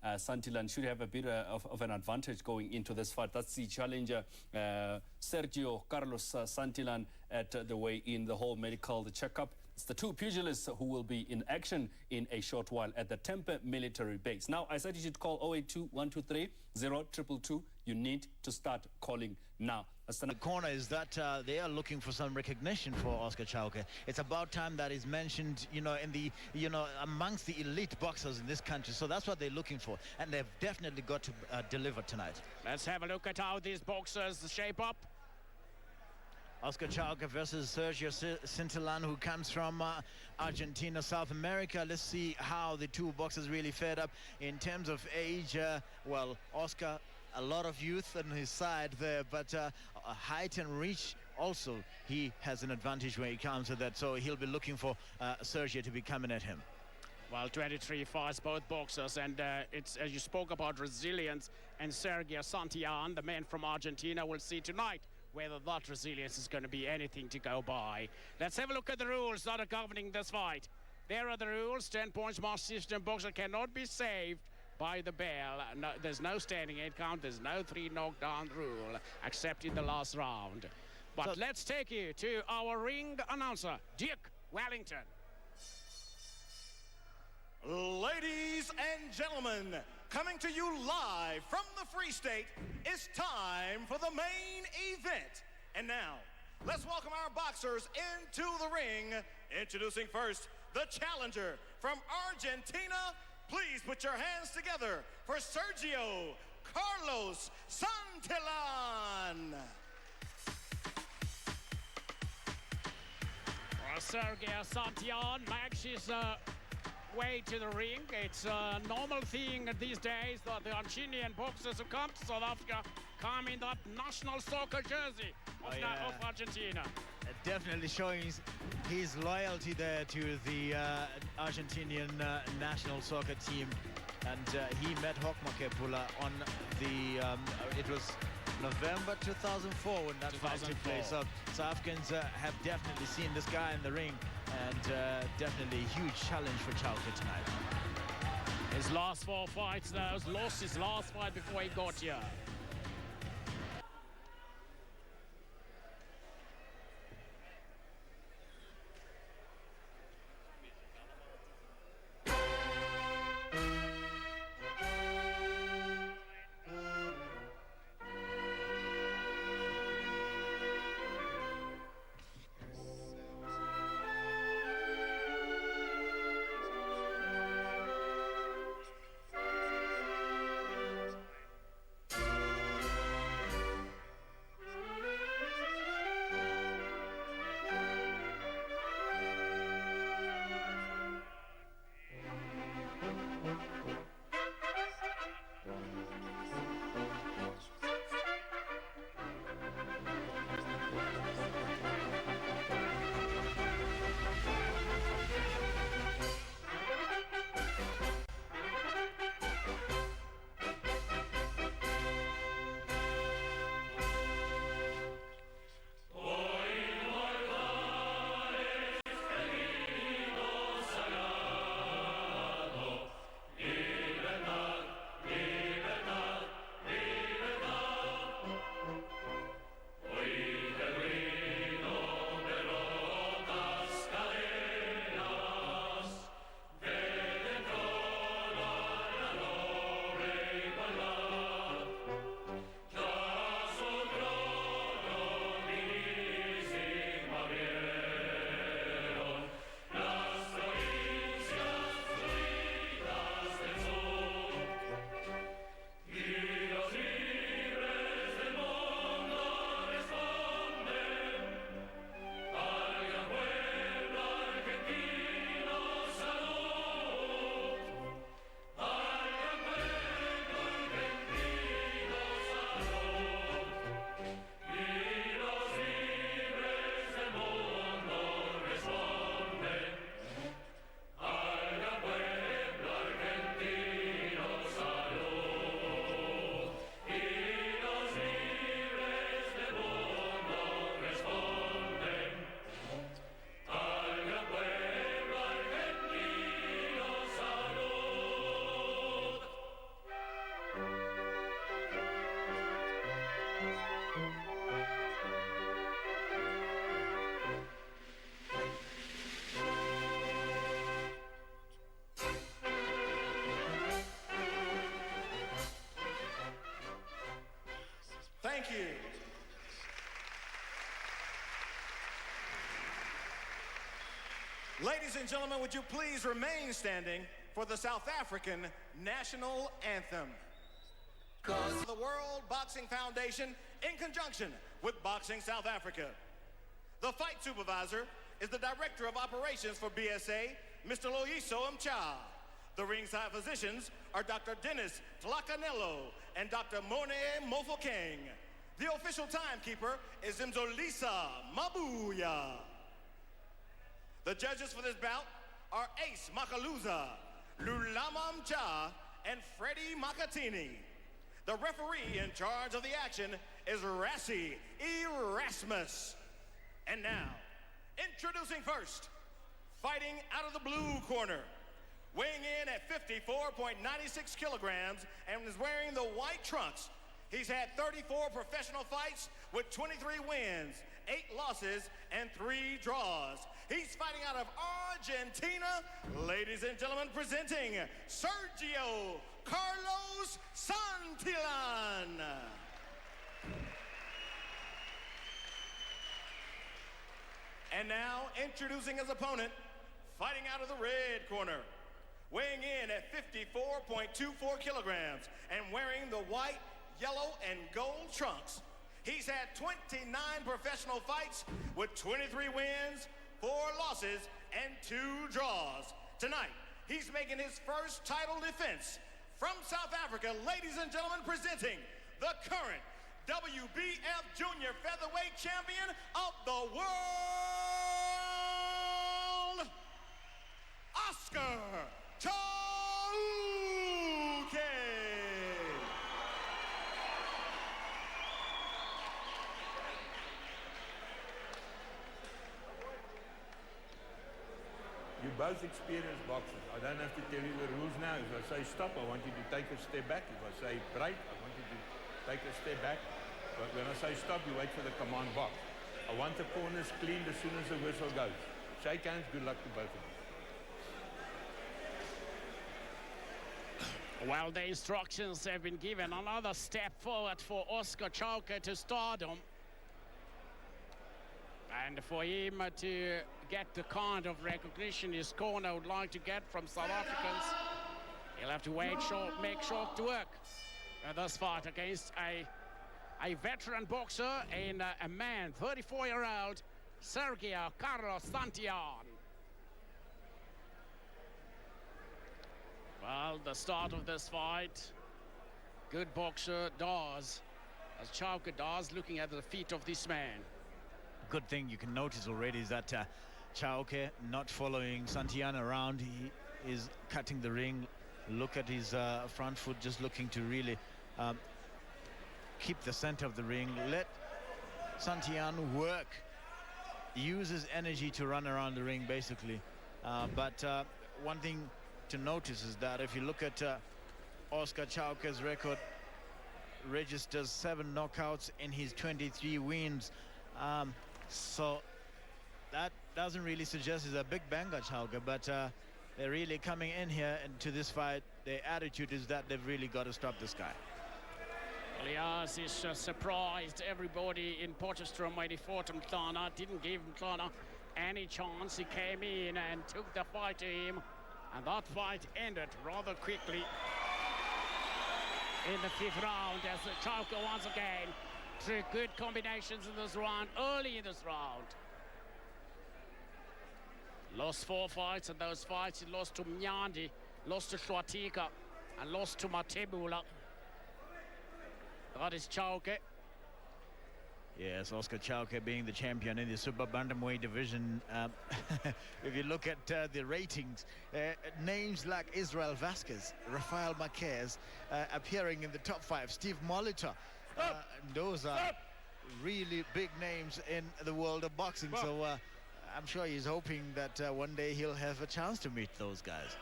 Santillan should have a bit of an advantage going into this fight. That's the challenger, Sergio Carlos Santillan, at the weigh-in, the whole medical, the checkup. It's the two pugilists who will be in action in a short while at the Tempe military base. Now, I said you should call 082-123-0222. You need to start calling now. The corner is that they are looking for some recognition for Oscar Chauke. It's about time that is mentioned, in the, amongst the elite boxers in this country. So that's what they're looking for, and they've definitely got to deliver tonight. Let's have a look at how these boxers shape up. Oscar Chauke versus Sergio Santillan, who comes from Argentina, South America. Let's see how the two boxers really fared up in terms of age. Well, Oscar, a lot of youth on his side there, but height and reach also, he has an advantage when it comes to that. So he'll be looking for Sergio to be coming at him. Well, 23 fights, both boxers, and it's, as you spoke about, resilience, and Sergio Santillan, the man from Argentina, will see tonight whether that resilience is going to be anything to go by. Let's have a look at the rules that are governing this fight. There are the rules. 10 points mark system. Boxer cannot be saved by the bell. No, there's no standing 8 count. There's no 3 knockdown rule, except in the last round. But let's take you to our ring announcer, Dick Wellington. Ladies and gentlemen, coming to you live from the Free State, it's time for the main event. And now, let's welcome our boxers into the ring. Introducing first, the challenger from Argentina. Please put your hands together for Sergio Carlos Santillan. Sergio Santillan makes his way to the ring. It's a normal thing these days that the Argentinian boxers who come to South Africa come in that national soccer jersey of Argentina. Definitely showing his loyalty there to the Argentinian national soccer team. And he met Hokmakepula on the, it was November 2004 when that fight took place. So South Africans have definitely seen this guy in the ring, and definitely a huge challenge for Chauke tonight. His last 4 fights now, he's lost his last fight before he got here. Ladies and gentlemen, would you please remain standing for the South African national anthem? The World Boxing Foundation, in conjunction with Boxing South Africa. The fight supervisor is the Director of Operations for BSA, Mr. Loyiso Mcha. The ringside physicians are Dr. Dennis Tlakanelo and Dr. Mone Mofokeng. The official timekeeper is Mzolisa Mabuya. The judges for this bout are Ace Makaluza, Lulama Mcha, and Freddie Makatini. The referee in charge of the action is Rassi Erasmus. And now, introducing first, fighting out of the blue corner, weighing in at 54.96 kilograms and is wearing the white trunks. He's had 34 professional fights with 23 wins, 8 losses, and 3 draws. He's fighting out of Argentina. Ladies and gentlemen, presenting Sergio Carlos Santillan. And now, introducing his opponent, fighting out of the red corner, weighing in at 54.24 kilograms and wearing the white, yellow, and gold trunks. He's had 29 professional fights with 23 wins, 4 losses, and 2 draws. Tonight, he's making his first title defense from South Africa. Ladies and gentlemen, presenting the current WBF Junior Featherweight Champion of the world, Oscar Chauke. You're both experienced boxers. I don't have to tell you the rules now. If I say stop, I want you to take a step back. If I say break, I want you to take a step back. But when I say stop, you wait for the command box. I want the corners cleaned as soon as the whistle goes. Shake hands, good luck to both of you. Well, the instructions have been given. Another step forward for Oscar Chauke to stardom. And for him to get the kind of recognition his corner would like to get from South Africans, he'll have to make short to work this fight against a veteran boxer and a man, 34-year-old Sergio Carlos Santillan. Well, the start of this fight, good boxer Dawes, as Chauke Dawes looking at the feet of this man. Good thing you can notice already is that Chauke not following Santillan around. He is cutting the ring. Look at his front foot, just looking to really keep the center of the ring. Let Santillan work. Use his energy to run around the ring, basically. But one thing to notice is that if you look at Oscar Chauke's record, registers 7 knockouts in his 23 wins. So that doesn't really suggest he's a big banger, Chauke, but they're really coming in here into this fight. Their attitude is that they've really got to stop this guy. Elias is surprised everybody in Potchefstroom when he fought Mhlana, didn't give Mhlana any chance. He came in and took the fight to him, and that fight ended rather quickly in the 5th round as Chauke once again threw good combinations in this round, early in this round. Lost 4 fights, and those fights he lost to Mnyandi, lost to Hlwatika, and lost to Matebula. That is Chauke. Yes, Oscar Chauke being the champion in the super bantamweight division. If you look at the ratings, names like Israel Vasquez, Rafael Marquez appearing in the top 5, Steve Molitor, those are really big names in the world of boxing. So I'm sure he's hoping that one day he'll have a chance to meet those guys.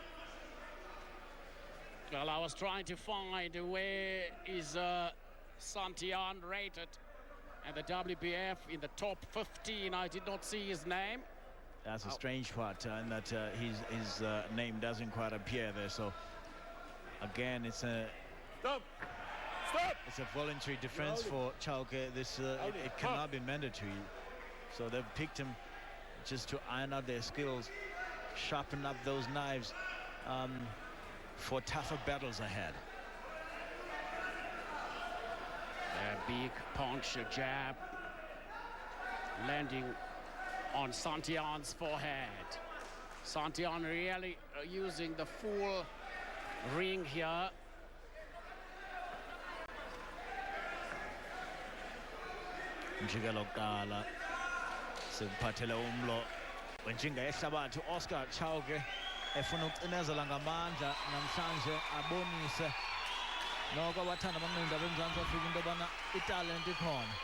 Well, I was trying to find where is Santillan rated and the WBF in the top 15. I did not see his name. That's a strange part, in that his name doesn't quite appear there. So again, it's a it's a voluntary defense for Chauke. This it cannot be mandatory. So they've picked him just to iron out their skills. sharpen up those knives for tougher battles ahead. A big punch, a jab, landing on Santillan's forehead. Santillan really using the full ring here. Njikelo kuqala sikuphathele umlo wentshinga yehlabathi Oscar Chauke efuna ukucinezela ngamandla namhlanje abonise noko abathanda amanqindi abemzantsi Afrika into yobana italent ikhona.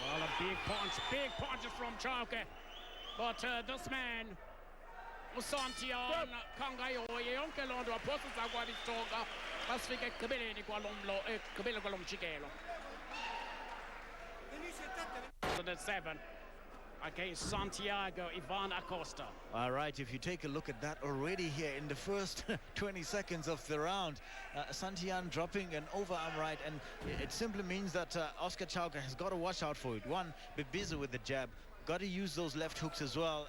Well, a big punch from Chauke. But this man, Santillan, kangayoye yonke loo nto waphosa kwabisonga basifika ekugqibeleni kwalo mjikelo. 2007 against Santiago Ivan Acosta. All right, if you take a look at that already here in the first 20 seconds of the round, Santillan dropping an overarm right, and it simply means that Oscar Chauke has got to watch out for it. One, be busy with the jab, got to use those left hooks as well.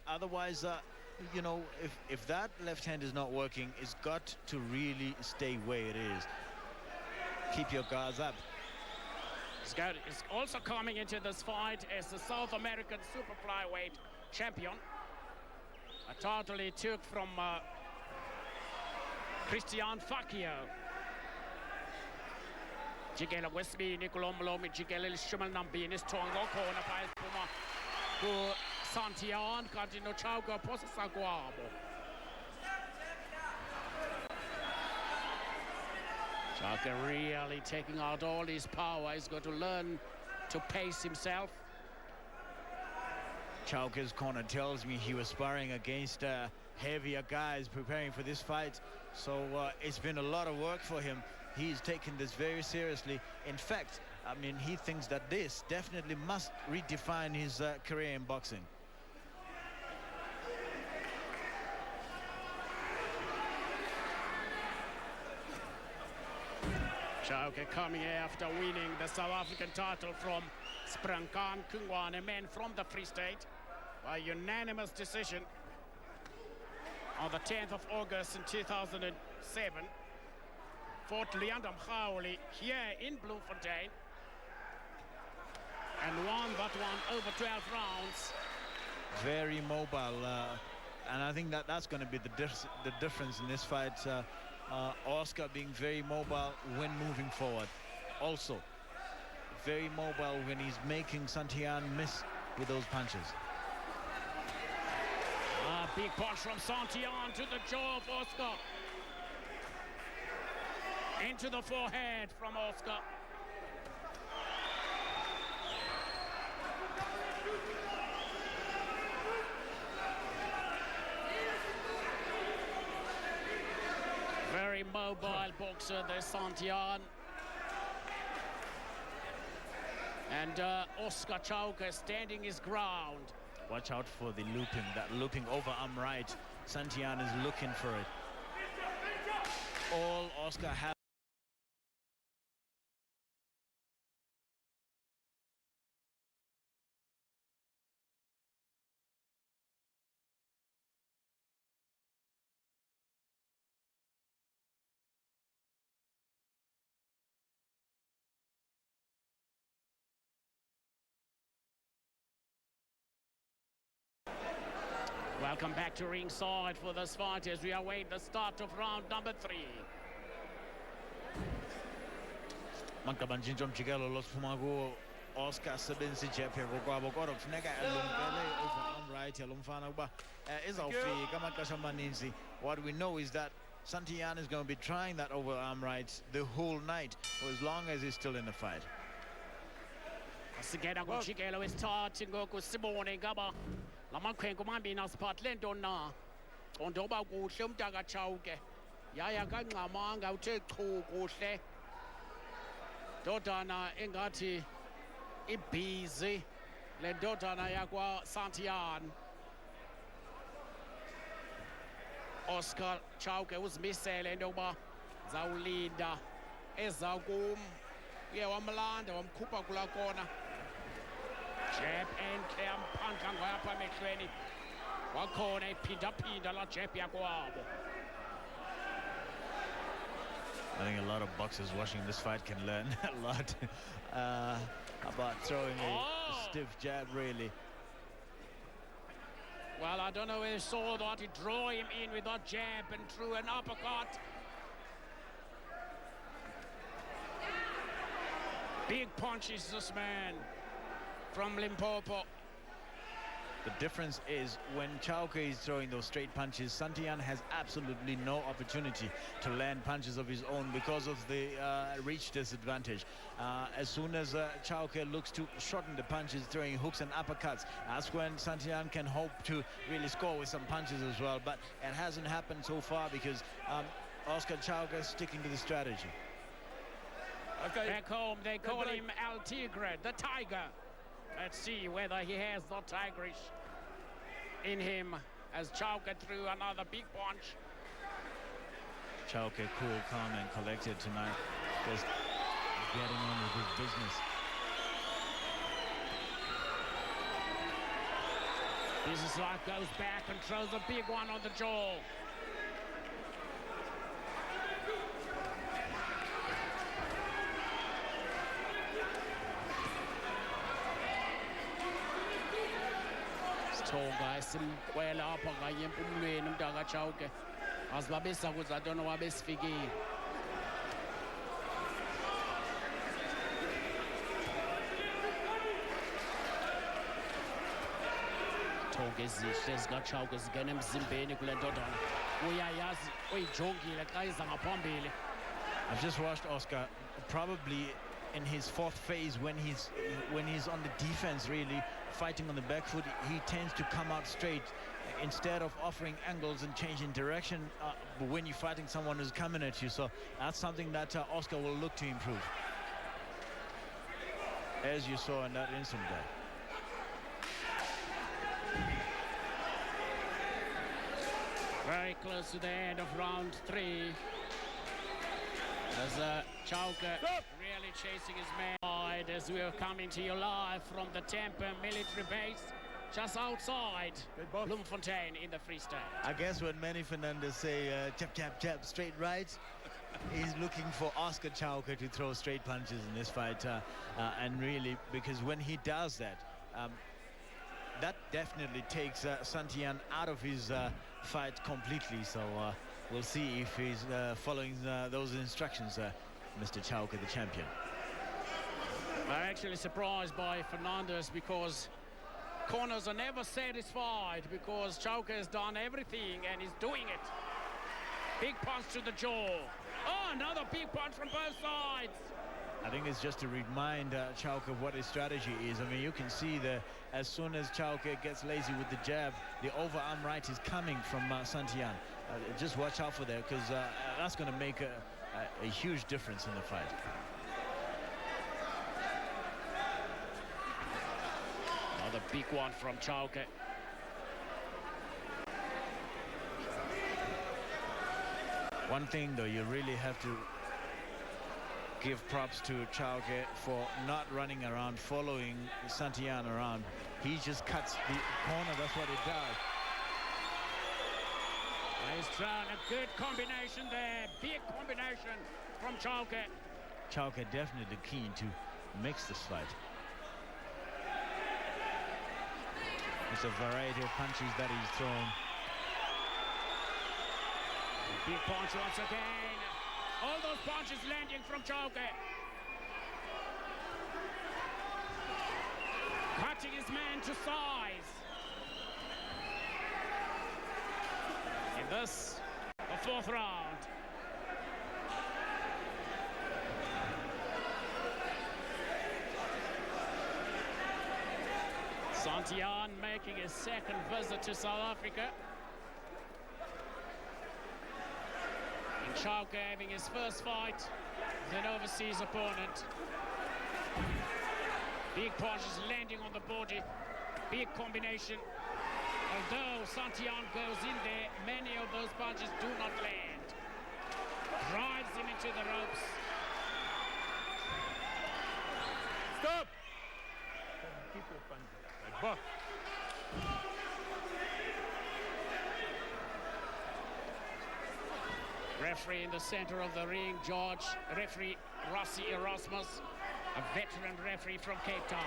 Otherwise, you know, if that left hand is not working, it's got to really stay where it is. Keep your guards up. Scott is also coming into this fight as the South American super flyweight champion. A title he took from Christian Facchio. Jigelo kwesibini kulomlo mijikelo elishumi elinambini isithongo khona phaya isiphuma ku-Santillan kanti noChauke uphosisa kwabo. Chauke really taking out all his power. He's got to learn to pace himself. Chauke's corner tells me he was sparring against heavier guys preparing for this fight. So it's been a lot of work for him. He's taken this very seriously. In fact, I mean, he thinks that this definitely must redefine his career in boxing. Chauke coming after winning the South African title from Sprangkan Kungwane, a man from the Free State, by unanimous decision on the 10th of August in 2007. Fought Leander Mkhauli here in Bloemfontein and won that one over 12 rounds. Very mobile, and I think that's going to be the difference in this fight. Oscar being very mobile when moving forward. Also, very mobile when he's making Santillan miss with those punches. Big punch from Santillan to the jaw of Oscar. Into the forehead from Oscar. Very mobile boxer, there's Santillan. And Oscar Chauke standing his ground. Watch out for the looping, that looping overarm right. Santillan is looking for it. All Oscar has. Welcome back to ringside for this fight as we await the start of round number 3. Makabanjinjo mjikelo losiphuma ku Oscar sebenzisa ijephe kokwabo kodwa kufuneka elumkele overarm right yalomfana kuba izawufika amaxesha amaninzi. What we know is that Santillan is going to be trying that overarm right the whole night for as long as he's still in the fight. Asigena kumjikelo wesithathu ngoku sibone ngaba lamakhwenko mambini asiphathi lento na ondoba kuhle umntaka Chauke yaya kangxamanga uthe chu kuhle ndodana engathi ibhizi le ndodana yakwa Santillan. Oscar Chauke uzimisele into yokuba zawulinda eza kum uye wamlanda wamkhupha kula kona. Jab and amphandla ngapha emehlweni wakhona iphinda-phinda la jab yakwabo. I think a lot of boxers watching this fight can learn a lot about throwing a stiff jab, really. Well, I don't know whether he saw that. He drew him in with that jab and threw an uppercut. Big punches, this man from Limpopo. The difference is when Chauke is throwing those straight punches, Santillan has absolutely no opportunity to land punches of his own because of the reach disadvantage. As soon as Chauke looks to shorten the punches, throwing hooks and uppercuts, that's when Santillan can hope to really score with some punches as well. But it hasn't happened so far because Oscar Chauke is sticking to the strategy. Okay. Back home, they call him El Tigre, the Tiger. Let's see whether he has the tigerish in him as Chauke threw another big punch. Chauke cool, calm and collected tonight. Just getting on with his business. Business Life goes back and throws a big one on the jaw. Simwela apha kanye empumlweni umntaka Chauke azibabesa kuze adona wabesifikile. Thonke ezihle zikaChauke zingena emzimbeni kule ndodana uyayazi uyijongile xa iza ngaphambili. I've just watched Oscar probably in his fourth phase when he's on the defense, really fighting on the back foot. He tends to come out straight instead of offering angles and changing direction when you're fighting someone who's coming at you. So that's something that Oscar will look to improve, as you saw in that instant there. Very close to the end of round 3. As Chauke really chasing his man as we are coming to you live from the Tampa military base just outside Bloemfontein in the Free State. I guess when Manny Fernandez say jab, jab, jab, straight right, he's looking for Oscar Chauke to throw straight punches in this fight. And really, because when he does that, that definitely takes Santillan out of his fight completely. So we'll see if he's following those instructions, Mr. Chauke, the champion. I'm actually surprised by Fernandez because corners are never satisfied because Chauke has done everything and he's doing it. Big punch to the jaw. Oh, another big punch from both sides. I think it's just to remind Chauke of what his strategy is. I mean, you can see that as soon as Chauke gets lazy with the jab, the overarm right is coming from Santillan. Just watch out for that because that's going to make a huge difference in the fight. Another big one from Chauke. One thing, though, you really have to give props to Chauke for not running around, following Santillan around. He just cuts the corner, that's what he does. He's thrown a good combination there, big combination from Chauke. Chauke definitely keen to mix this fight. It's a variety of punches that he's thrown. Big punch once again. All those punches landing from Chauke. Cutting his man to size. In this, the 4th round. Santillan making his 2nd visit to South Africa. And Chauke having his first fight with an overseas opponent. Big punches landing on the body. Big combination. Although Santillan goes in there, many of those punches do not land. Drives him into the ropes. Stop! Keep your punches. Like buck. referee in the center of the ring, referee Rossi Erasmus, a veteran referee from Cape Town.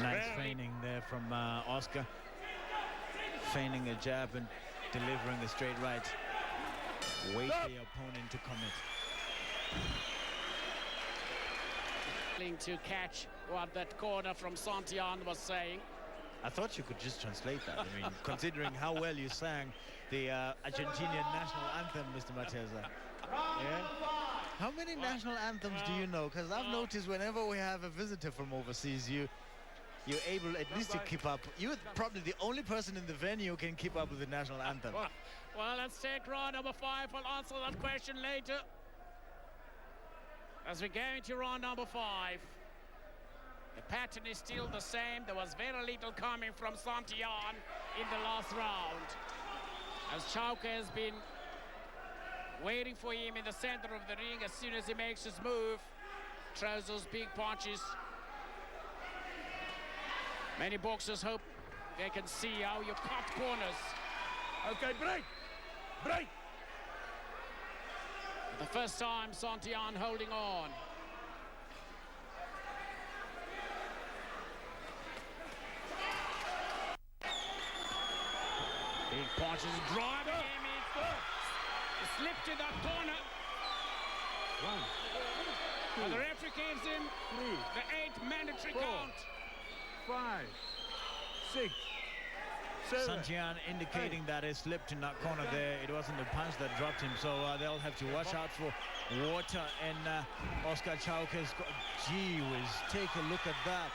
Nice feigning there from Oscar. Feigning a jab and delivering a straight right. Wait for the opponent to commit. To catch what that corner from Santillan was saying. I thought you could just translate that. I mean, considering how well you sang the Argentinian national anthem, Mr. Mateza. Yeah? How many national anthems do you know? Because I've noticed whenever we have a visitor from overseas, you're able at least to keep up. You're probably the only person in the venue who can keep up with the national anthem. Well, let's take round number 5. I'll answer that question later. As we go into round number 5, the pattern is still the same. There was very little coming from Santillan in the last round, as Chauke has been waiting for him in the center of the ring. As soon as he makes his move, throws those big punches. Many boxers hope they can see how you cut corners. Okay, break! Break! For the first time, Santillan holding on. Big punches, driving him in. He slipped in that corner. 1, 2, And the referee gives him 3, the 8th mandatory 4, count. 5, 6, 7. Santillan indicating that he slipped in that corner there. It wasn't the punch that dropped him, so they'll have to watch out for water. And Oscar Chauke's got, gee whiz, take a look at that.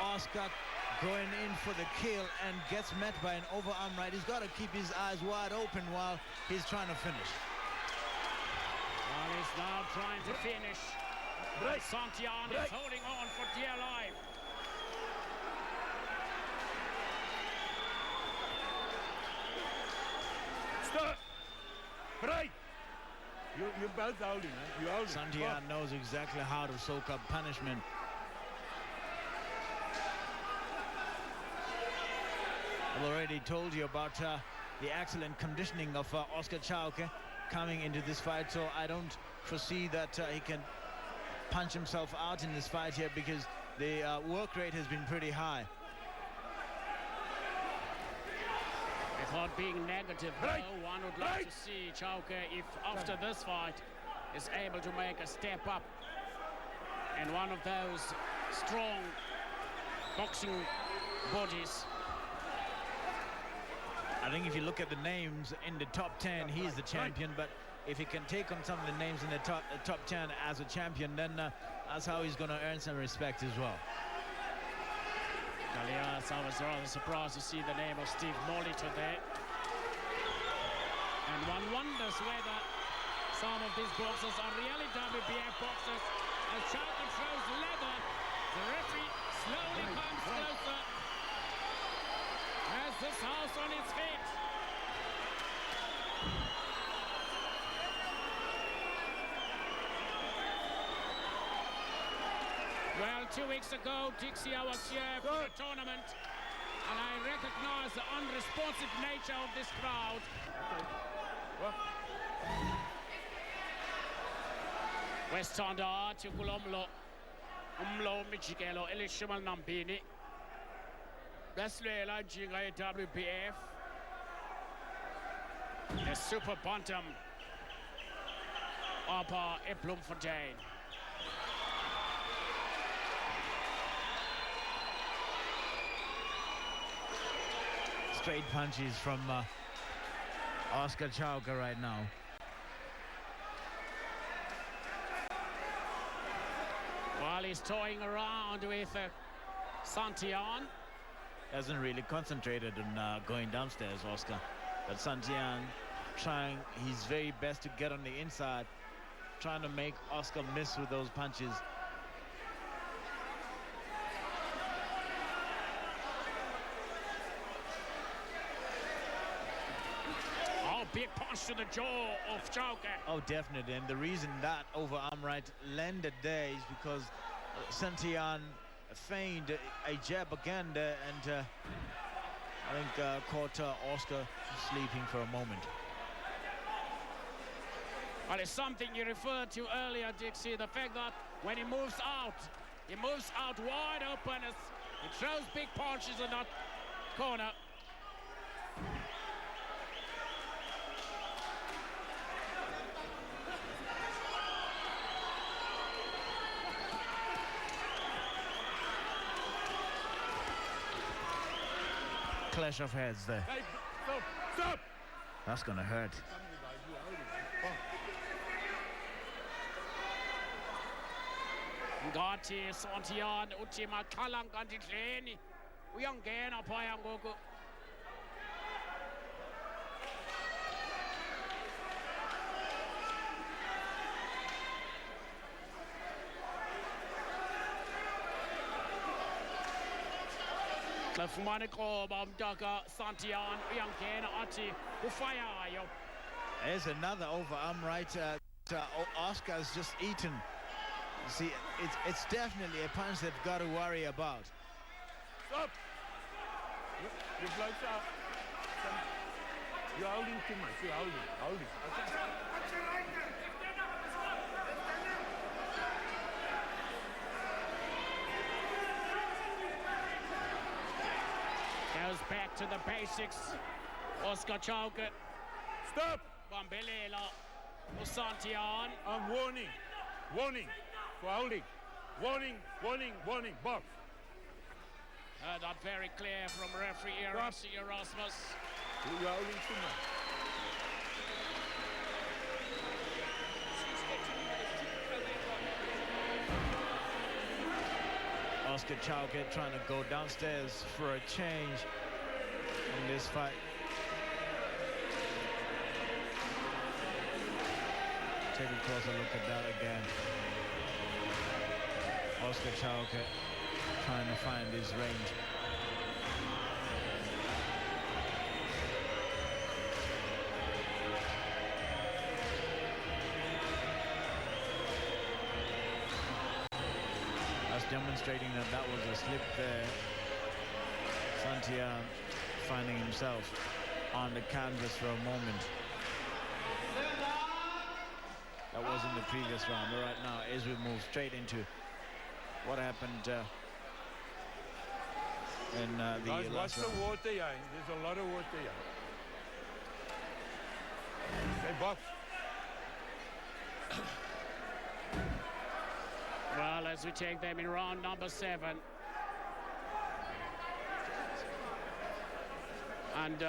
Oscar going in for the kill and gets met by an overarm right. He's got to keep his eyes wide open while he's trying to finish. Well, he's now trying to finish. Break. Santillan Break. is holding on for dear life. Stop! Break! You're both holding, eh? You're holding. Santillan knows exactly how to soak up punishment. I've already told you about the excellent conditioning of Oscar Chauke coming into this fight, so I don't foresee that he can punch himself out in this fight here, because the work rate has been pretty high. Without being negative, Break. though, one would like to see Chauke, if after this fight, is able to make a step up and one of those strong boxing bodies. I think if you look at the names in the top 10, he is the champion, but if he can take on some of the names in the top 10 as a champion, then that's how he's going to earn some respect as well. Well, yes, I was rather surprised to see the name of Steve Molitor there. And one wonders whether some of these boxers are really WBF boxers. As Chauke throws leather, the referee slowly comes closer. Has this house on its feet. Well, 2 weeks ago, Dixie, I was here for a tournament, and I recognize the unresponsive nature of this crowd. West Tanda, Chukulomlo, Umlo, Michigelo, Elishimal Nambini. Westlela, Jinga, WPF. The Super Bantam, Upper Eplumfontein. Straight punches from Oscar Chauke right now. While he's toying around with Santillan. Hasn't really concentrated on going downstairs, Oscar. But Santillan trying his very best to get on the inside, trying to make Oscar miss with those punches. Big punch to the jaw of Chauke. Oh, definitely. And the reason that overarm right landed there is because Santillan feigned a jab again there, and I think caught Oscar sleeping for a moment. Well, it's something you referred to earlier, Dixie, the fact that when he moves out wide open. He throws big punches in that corner. Clash of heads there. Hey, stop! That's gonna hurt. Ngathi Santian uthi makhala kanti dleni uyangena phaya ngoku. Xa fumana ikroba umntaka Santian uyangena athi ufayayo. There's another overarm right. Oscar's just eaten. See, it's definitely a punch they've got to worry about. Stop! You blokes out. You're holding too much. You're holding. Okay. Goes back to the basics. Oscar Chauke. Stop! Bambelela. Santian. I'm warning. For holding. Warning. Box. Heard that very clear from referee Erasmus. You're holding too much. Oscar Chauke trying to go downstairs for a change in this fight. Take a closer look at that again. Oscar Chauke trying to find his range. That's demonstrating that was a slip there. Santian finding himself on the canvas for a moment. That was in the previous round, but right now as we move straight into what happened in the Guys, watch last round. the water here. There's a lot of water here. Hey, box. Well, as we take them in round number 7. And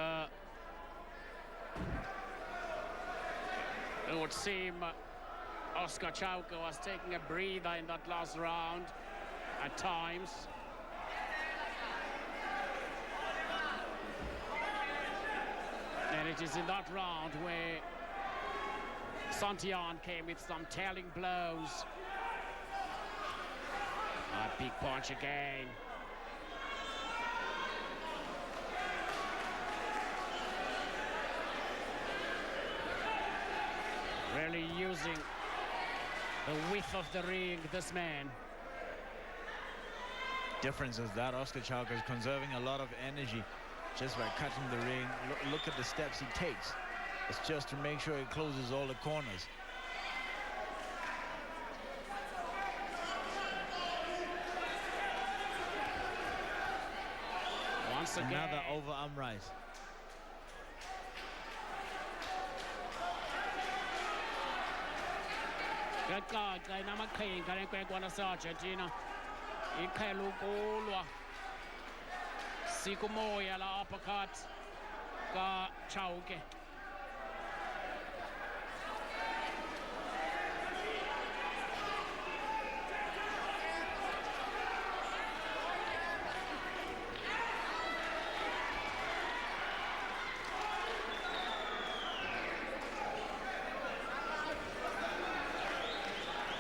it would seem Oscar Chauke was taking a breather in that last round at times. And it is in that round where Santian came with some telling blows. A big punch again. Really using the width of the ring, this man. Difference is that Oscar Chauke is conserving a lot of energy just by cutting the ring. Look at the steps he takes. It's just to make sure he closes all the corners. Once again. Another overarm right. Yacaca inamaqhinga lenkwenkwe lase-Argentina iqhela ukulwa sika umoya la uppercut kaChauke.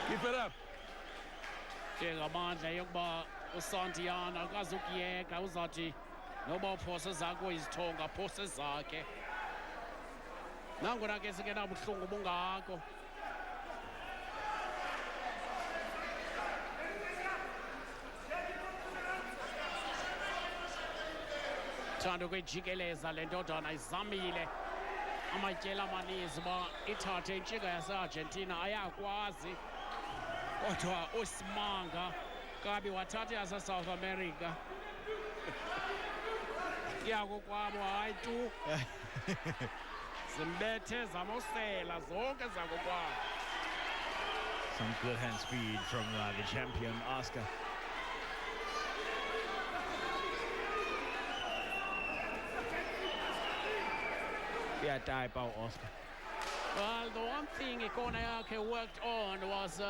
Keep it up. Ngamandla yokuba uSantian akazukuyeka uzathi noba uphose zakho izithonga phose zakhe. Nangona ke sike nabuhlungu bungako. Thanda ukuyijikeleza le ndodana izamile amatyela amaninzi uba ithathe intshiga yase-Argentina ayakwazi kodwa usimanga kabi wathatha yase-South America yakokwabo hayi tu zimbethe zamosela zonke zakokwabo. Some good hand speed from the champion, Oscar. Yeah, type out Oscar. Well, the one thing Ikoneake worked on was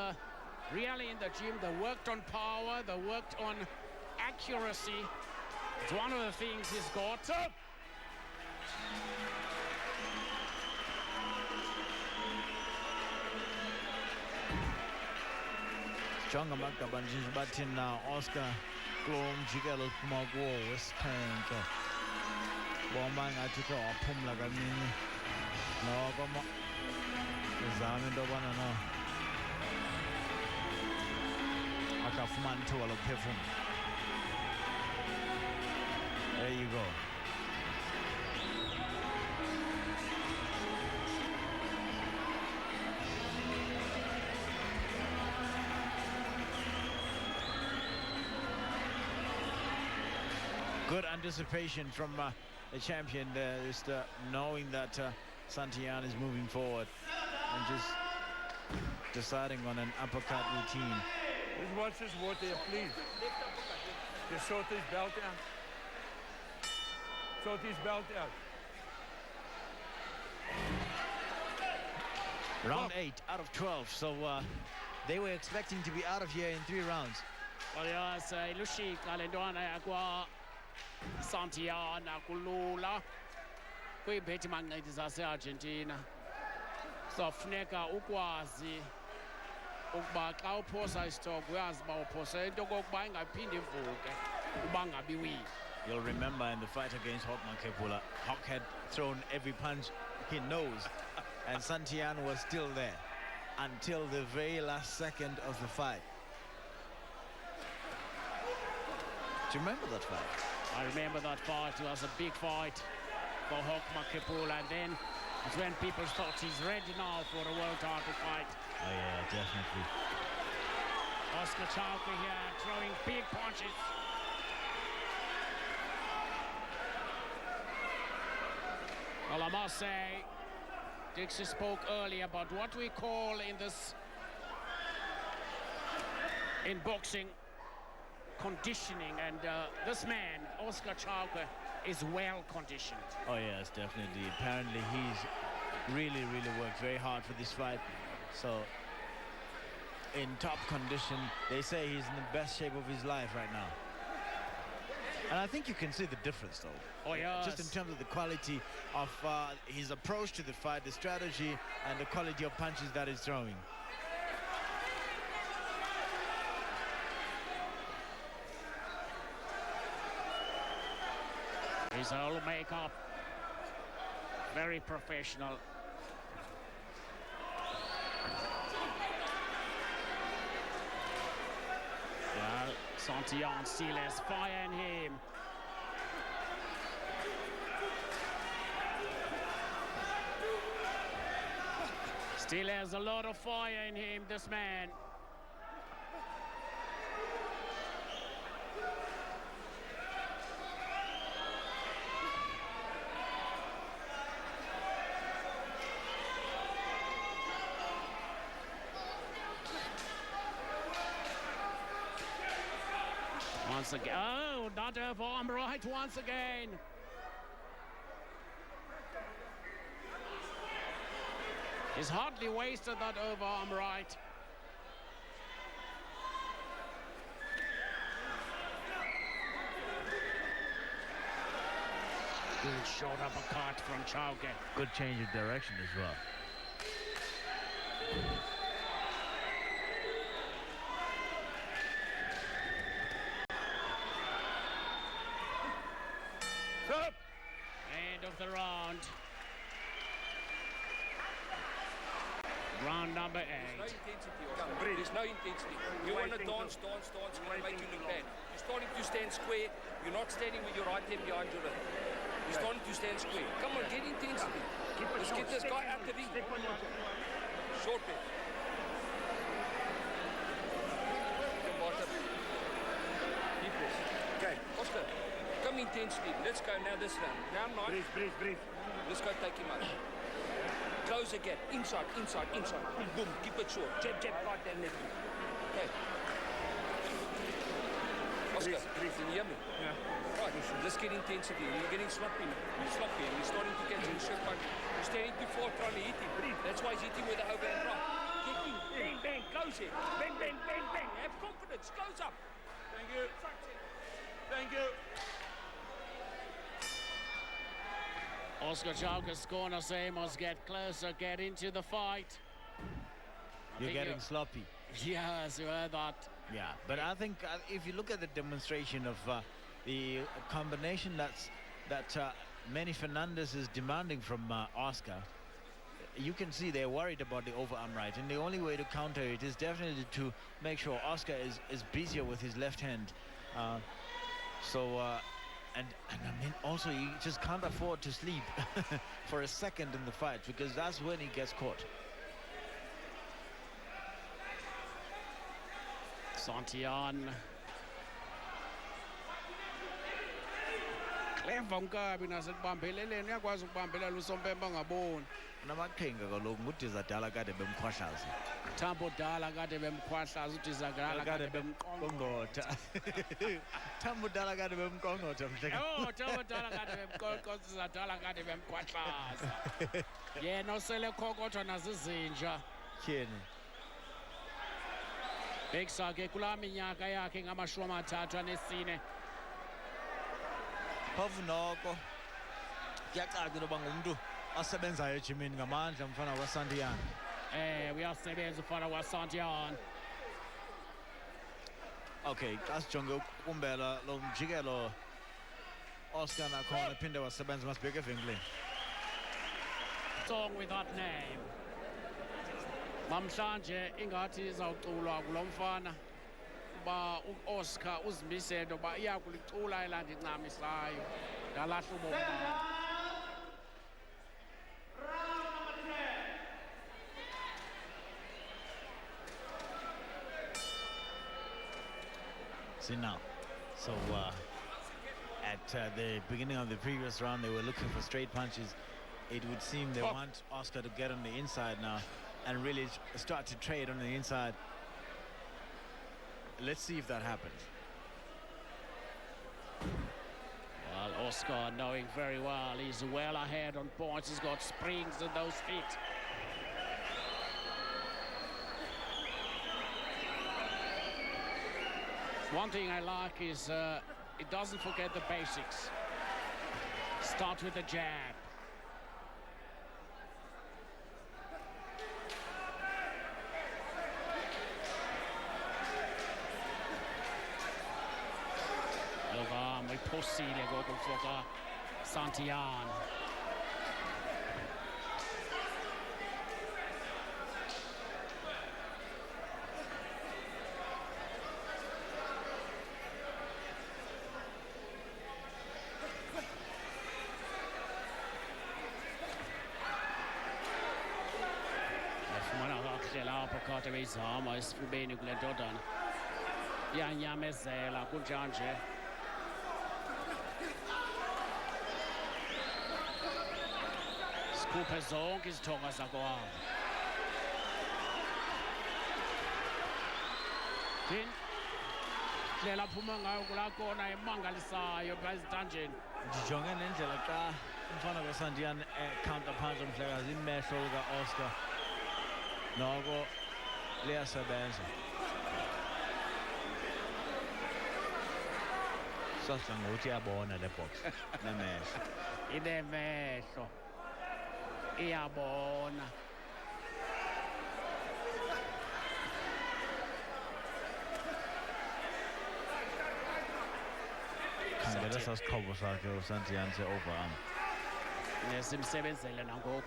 really in the gym. They worked on power, they worked on accuracy. It's one of the things he's got. Jonga makabanjini bathi na Oscar kumjikelo phuma kuwo wesiphenke boma ngathi ke waphumla kancinci noko uzama into yobana no akafumana ithuba lokuphefumla. There you go. Good anticipation from the champion there, just knowing that Santillan is moving forward and just deciding on an uppercut routine. Just watch this water here, please. Just sort his belt out. Sort his belt out. Round 8 out of 12, so they were expecting to be out of here in 3 rounds. Well, yes, ilushika le ntwana yakwa Santillan kulula kwiiphethi manqindi zase-Argentina. Sofuneka ukwazi ukuba xa uphosa isitoko uyazi uba uphosa into kokuba ingaphinde ivuke uba ngabiwile. You'll remember in the fight against Hawk Makepula, Hawk had thrown every punch he knows, and Santillan was still there until the very last second of the fight. Do you remember that fight? I remember that fight. It was a big fight for Hawk Makepula, and then it's when people thought he's ready now for a world title fight. Oh yeah, definitely. Oscar Chalke here throwing big punches. Well, I must say, Dixie spoke earlier about what we call in boxing, conditioning, and this man, Oscar Chalke, is well conditioned. Oh yes, definitely. Apparently he's really worked very hard for this fight. So in top condition, they say he's in the best shape of his life right now. And I think you can see the difference though. Oh yes. Just in terms of the quality of his approach to the fight, the strategy, and the quality of punches that he's throwing. His whole makeup, very professional. Yeah, Santillan still has fire in him. Still has a lot of fire in him, this man. Once again, oh, not over arm right once again. He's hardly wasted that overarm right. Good short uppercut from Chalke. Good change of direction as well. Stop! End of the round. Round number 8. There's no intensity. You want to dance, it's going to make you look bad. You're starting to stand square. You're not standing with your right hand behind your hip. He's starting to stand square. Come on, get intensity. Let's get this guy out the ring. Short bit. Come bottom. Deep press. Okay. Oscar, come intensity. Let's go now this round. Round 9. Breathe. Let's go take him out. Close the gap. Inside. Boom, boom. Keep it short. Jab, right down left. Okay. Oscar, can you hear me? Yeah. Right, let's get intensity. You're getting sloppy. You're sloppy. You're starting to catch his shot back. You're standing too far trying to hit him. That's why he's hitting with the overhand right. Get in. Bang, bang. Close it. Bang, bang, bang, bang. Have confidence. Close up. Thank you. Thank you. Oscar Chalker's corner say must get closer, get into the fight. You're getting sloppy. Yes, you heard that. Yeah, but I think if you look at the demonstration of the combination that Manny Fernandez is demanding from Oscar, you can see they're worried about the overarm right, and the only way to counter it is definitely to make sure Oscar is busier with his left hand. And I mean, also, you just can't afford to sleep for a second in the fight, because that's when he gets caught. Santillan. Clever umkabi nasekubambeleleni uyakwazi ukubambelela usompemba angaboni. Namaqhinga kaloku ngudizadala kade bemkhwahlaza. Thambo dala kade bemkhwahlaza udizagala kade bemqongqotha. Thambo dala kade bemqongqotha mhleke. Oh, Thambo dala kade bemqongqotha, udizadala kade bemkhwahlaza. Yena usele khokothwa nazizinja. Tyhini. Beksa ke kula minyaka yakhe ngama-34. Phofu noko kuyacaca into yoba ngumntu asebenzayo ejimini ngamandla umfana kwaSantillan. Uyasebenza ufana kwaSantillan. Okay, xa sijonge ukukumbela lo mjikelo Oscar nakhona phinde wasebenza masibheke evenkileni. Song with that name. Namhlanje ingathi izawuculwa kulo mfana ba uOscar uzimisele ba iyakulicula elandincamisayo ngalahla ubomi bakhe. See now, so at the beginning of the previous round they were looking for straight punches. It would seem they want Oscar to get on the inside now and really start to trade on the inside. Let's see if that happens. Well, Oscar knowing very well he's well ahead on points. He's got springs in those feet. One thing I like is it doesn't forget the basics. Start with the jab. May possibile gokufoka Santillan. Yafumana kakuhle lapho kade beyizama esifubeni kule ndodana. Yanyamezela kunjanje. Sikhuphe zonke izithonga zakwabo. Indlela aphuma ngayo kulaa kona emangalisayo phaa ezintanjeni. Ndijonge nendlela xa umfana kwaSantillan counter punch umhlekazi imehlo lika-Oscar noko liyasebenza. Sasha ngokuthi iyabona le box nemehlo. Inemehlo. Iyabona. Khangela sasikhobo sakhe uSantillan se-overarm. Nesimsebenzele nangoku.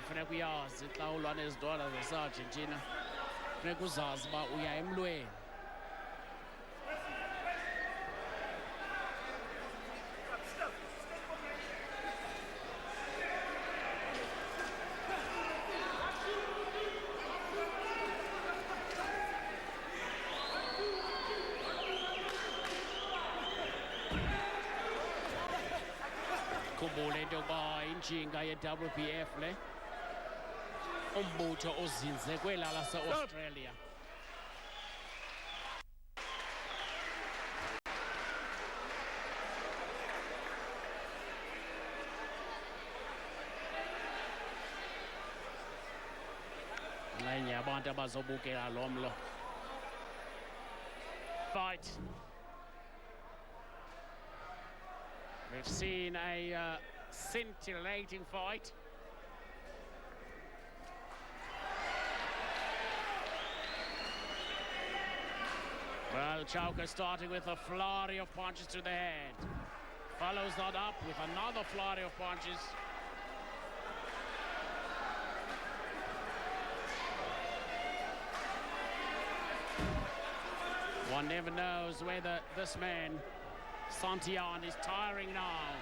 funeka uyazi xa ulwa nezidwala zase-Argentina funeka uzazi uba uya emlweni. Khumbule into yokuba injinga ye-WBF le umbutho ozinze kwela lase-Australia. Ngenye yabantu abazobukela lo mlo. Fight. We've seen a scintillating fight. Well, Chauke starting with a flurry of punches to the head. Follows that up with another flurry of punches. One never knows whether this man Santillan is tiring now.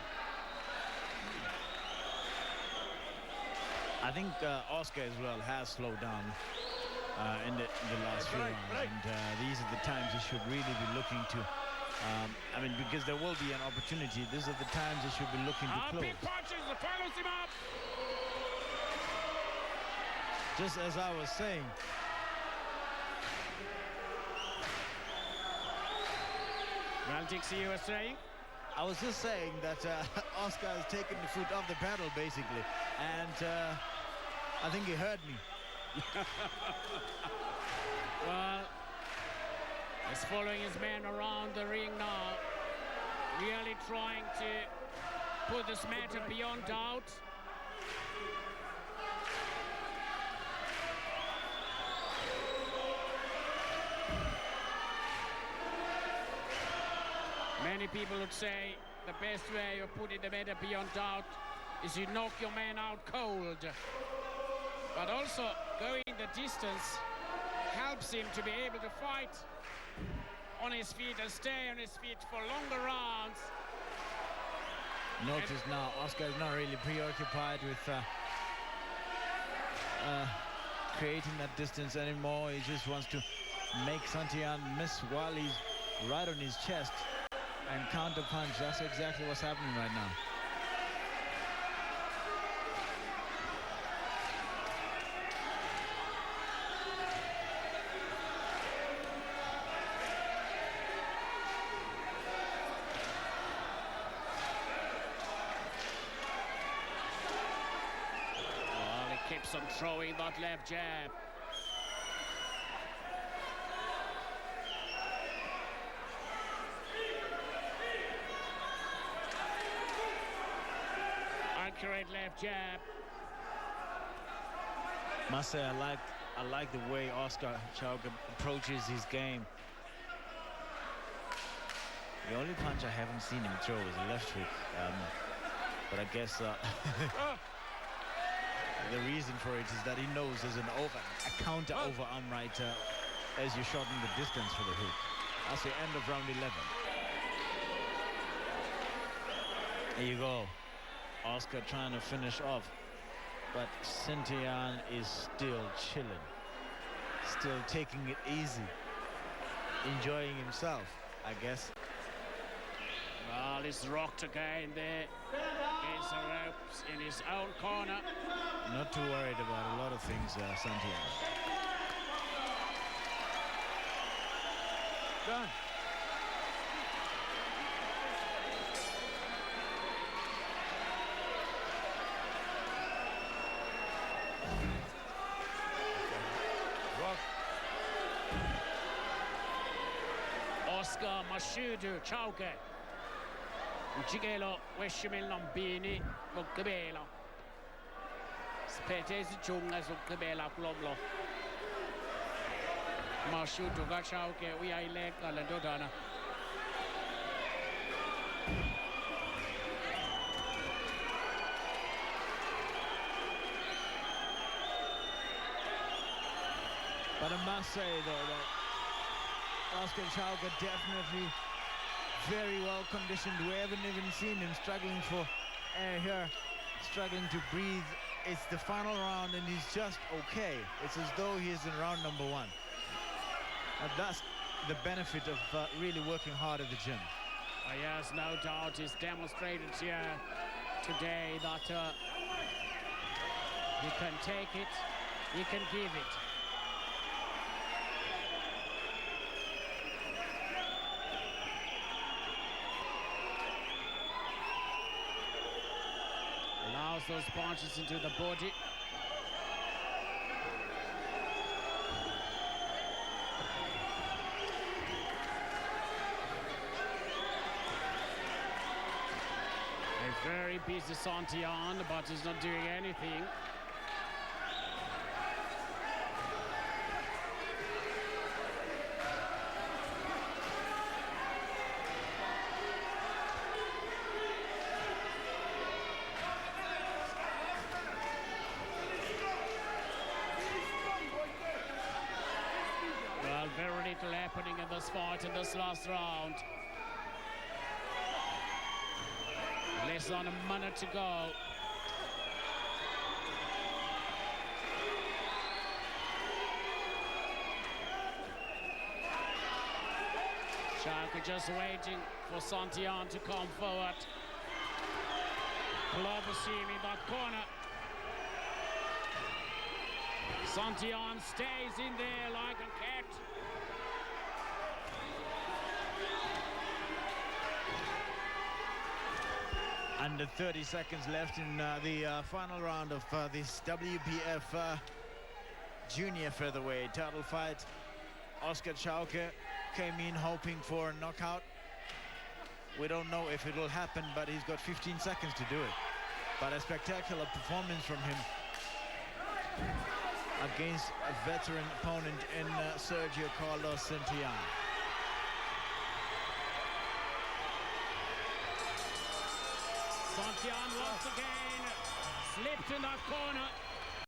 I think Oscar as well has slowed down in the last few rounds, and these are the times he should really be looking to. I mean, because there will be an opportunity. These are the times he should be looking to close. Big punches, follows him up. Just as I was saying. Well, Dixie, you were saying? I was just saying that Oscar has taken the foot off the pedal, basically, and I think he heard me. Well, he's following his man around the ring now, really trying to put this matter beyond doubt. Many people would say the best way of putting the matter beyond doubt is you knock your man out cold. But also going the distance helps him to be able to fight on his feet and stay on his feet for longer rounds. Notice now, Oscar is not really preoccupied with creating that distance anymore. He just wants to make Santillan miss while he's right on his chest and counter punch. That's exactly what's happening right now. Well, he keeps on throwing that left jab. Accurate left jab. Must say I like the way Oscar Chauke approaches his game. The only punch I haven't seen him throw is a left hook, but I guess the reason for it is that he knows there's a counter overarm right as you shorten the distance for the hook. That's the end of round 11. There you go. Oscar trying to finish off, but Santillan is still chilling, still taking it easy, enjoying himself, I guess. Well, he's rocked again there. Against the ropes in his own corner. Not too worried about a lot of things, Santillan. Done. Oscar Mashudu Chauke. Ujikelo weshimil nambini mugqibela. Siphethe izijunqa zokugqibela kulomlo. Mashudu kaChauke uyayileqa le ndodana. must say, though, that Oscar Chauka definitely very well conditioned. We haven't even seen him struggling for air here, struggling to breathe. It's the final round and he's just okay. It's as though he is in round number 1. And that's the benefit of really working hard at the gym. Yes, no doubt. He's demonstrated here today that he can take it, he can give it. Allows those punches into the body. A very busy Santillan, but he's not doing anything. Well, very little happening in this fight in this last round. Less than a minute to go. Chauka just waiting for Santillan to come forward. Globosim in that corner. Santillan stays in there like a cat. Under 30 seconds left in the final round of this WPF junior featherweight title fight. Oscar Chauka came in hoping for a knockout. We don't know if it will happen, but he's got 15 seconds to do it. But a spectacular performance from him against a veteran opponent in Sergio Carlos Santillan. Santillan once again slipped in that corner.